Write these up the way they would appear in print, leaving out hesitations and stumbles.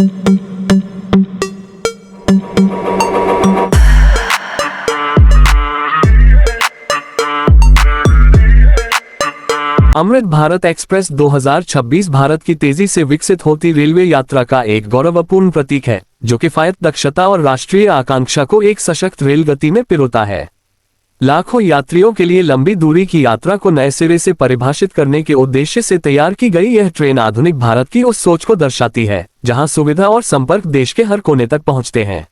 Amrit Bharat express 2026 Bharat की तेजी से विकसित होती रेलवे यात्रा का एक गौरवपूर्ण प्रतीक है, जो किफायत, दक्षता और राष्ट्रीय आकांक्षा को एक सशक्त रेल गति में पिरोता है। लाखों यात्रियों के लिए लंबी दूरी की यात्रा को नए सिरे से परिभाषित करने के उद्देश्य से तैयार की गई यह ट्रेन आधुनिक भारत की उस सोच को दर्शाती है, जहां सुविधा और संपर्क देश के हर कोने तक पहुंचते हैं।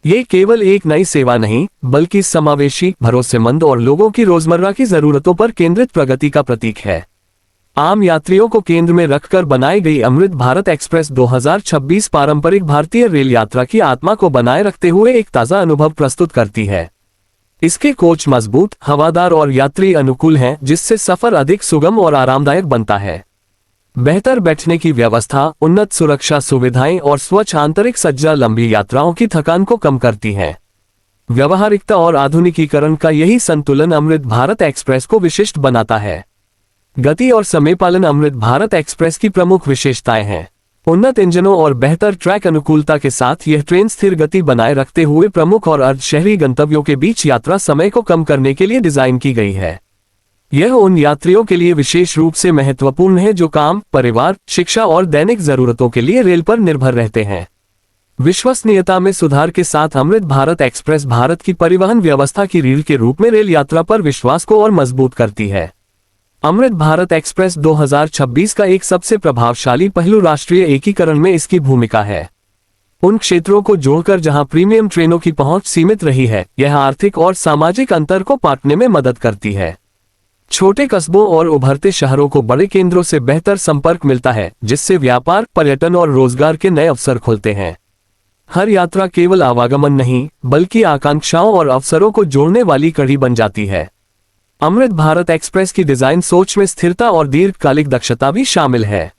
ये केवल एक नई सेवा नहीं, बल्कि समावेशी, भरोसेमंद और लोगों की रोजमर्रा की जरूरतों पर केंद्रित प्रगति का प्रतीक है। आम यात्रियों को केंद्र में रखकर बनाई गई अमृत भारत एक्सप्रेस 2026 पारंपरिक भारतीय रेल यात्रा की आत्मा को बनाए रखते हुए एक ताज़ा अनुभव प्रस्तुत करती है। इसके कोच मजबूत, हवादार और यात्री अनुकूल हैं, जिससे सफर अधिक सुगम और आरामदायक बनता है। बेहतर बैठने की व्यवस्था, उन्नत सुरक्षा सुविधाएं और स्वच्छ आंतरिक सज्जा लंबी यात्राओं की थकान को कम करती हैं। व्यावहारिकता और आधुनिकीकरण का यही संतुलन अमृत भारत एक्सप्रेस को विशिष्ट बनाता है। गति और समय पालन अमृत भारत एक्सप्रेस की प्रमुख विशेषताएं हैं। उन्नत इंजनों और बेहतर ट्रैक अनुकूलता के साथ यह ट्रेन स्थिर गति बनाए रखते हुए प्रमुख और अर्ध शहरी गंतव्यों के बीच यात्रा समय को कम करने के लिए डिजाइन की गई है। यह उन यात्रियों के लिए विशेष रूप से महत्वपूर्ण है जो काम, परिवार, शिक्षा और दैनिक जरूरतों के लिए रेल पर निर्भर रहते हैं। विश्वसनीयता में सुधार के साथ अमृत भारत एक्सप्रेस भारत की परिवहन व्यवस्था की रीढ़ के रूप में रेल यात्रा पर विश्वास को और मजबूत करती है। अमृत भारत एक्सप्रेस 2026 का एक सबसे प्रभावशाली पहलू राष्ट्रीय एकीकरण में इसकी भूमिका है। उन क्षेत्रों को जोड़कर जहां प्रीमियम ट्रेनों की पहुंच सीमित रही है, यह आर्थिक और सामाजिक अंतर को पाटने में मदद करती है। छोटे कस्बों और उभरते शहरों को बड़े केंद्रों से बेहतर संपर्क मिलता है, जिससे व्यापार, पर्यटन और रोजगार के नए अवसर खुलते हैं। हर यात्रा केवल आवागमन नहीं, बल्कि आकांक्षाओं और अवसरों को जोड़ने वाली कड़ी बन जाती है। अमृत भारत एक्सप्रेस की डिजाइन सोच में स्थिरता और दीर्घकालिक दक्षता भी शामिल है।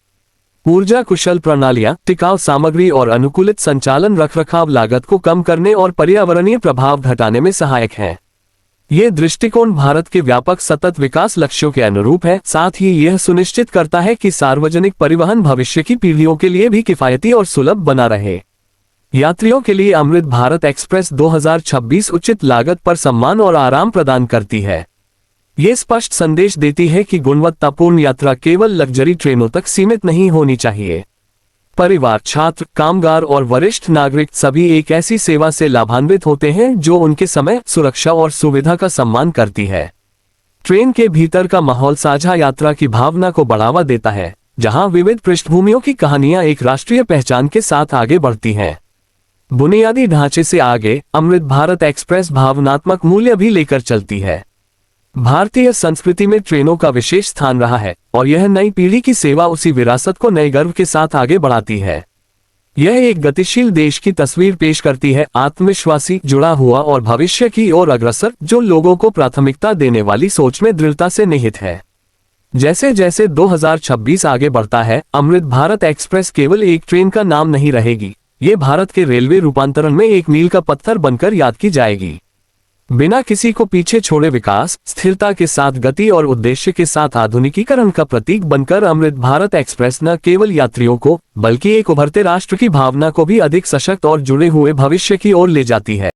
ऊर्जा कुशल प्रणालियां, टिकाऊ सामग्री और अनुकूलित संचालन रखरखाव लागत को कम करने और पर्यावरणीय प्रभाव घटाने में सहायक हैं। ये दृष्टिकोण भारत के व्यापक सतत विकास लक्ष्यों के अनुरूप है, साथ ही यह सुनिश्चित करता है कि सार्वजनिक परिवहन भविष्य की पीढ़ियों के लिए भी किफायती और सुलभ बना रहे। यात्रियों के लिए अमृत भारत एक्सप्रेस 2026 उचित लागत पर सम्मान और आराम प्रदान करती है। ये स्पष्ट संदेश देती है कि गुणवत्तापूर्ण यात्रा केवल लग्जरी ट्रेनों तक सीमित नहीं होनी चाहिए। परिवार, छात्र, कामगार और वरिष्ठ नागरिक सभी एक ऐसी सेवा से लाभान्वित होते हैं जो उनके समय, सुरक्षा और सुविधा का सम्मान करती है। ट्रेन के भीतर का माहौल साझा यात्रा की भावना को बढ़ावा देता है, जहां विविध पृष्ठभूमियों की कहानियां एक राष्ट्रीय पहचान के साथ आगे बढ़ती हैं। बुनियादी ढांचे से आगे, अमृत भारत एक्सप्रेस भावनात्मक मूल्य भी लेकर चलती है। भारतीय संस्कृति में ट्रेनों का विशेष स्थान रहा है और यह नई पीढ़ी की सेवा उसी विरासत को नए गर्व के साथ आगे बढ़ाती है। यह एक गतिशील देश की तस्वीर पेश करती है, आत्मविश्वासी, जुड़ा हुआ और भविष्य की ओर अग्रसर, जो लोगों को प्राथमिकता देने वाली सोच में दृढ़ता से निहित है। जैसे जैसे 2026 आगे बढ़ता है, अमृत भारत एक्सप्रेस केवल एक ट्रेन का नाम नहीं रहेगी, ये भारत के रेलवे रूपांतरण में एक मील का पत्थर बनकर याद की जाएगी। बिना किसी को पीछे छोड़े विकास, स्थिरता के साथ गति और उद्देश्य के साथ आधुनिकीकरण का प्रतीक बनकर अमृत भारत एक्सप्रेस न केवल यात्रियों को, बल्कि एक उभरते राष्ट्र की भावना को भी अधिक सशक्त और जुड़े हुए भविष्य की ओर ले जाती है।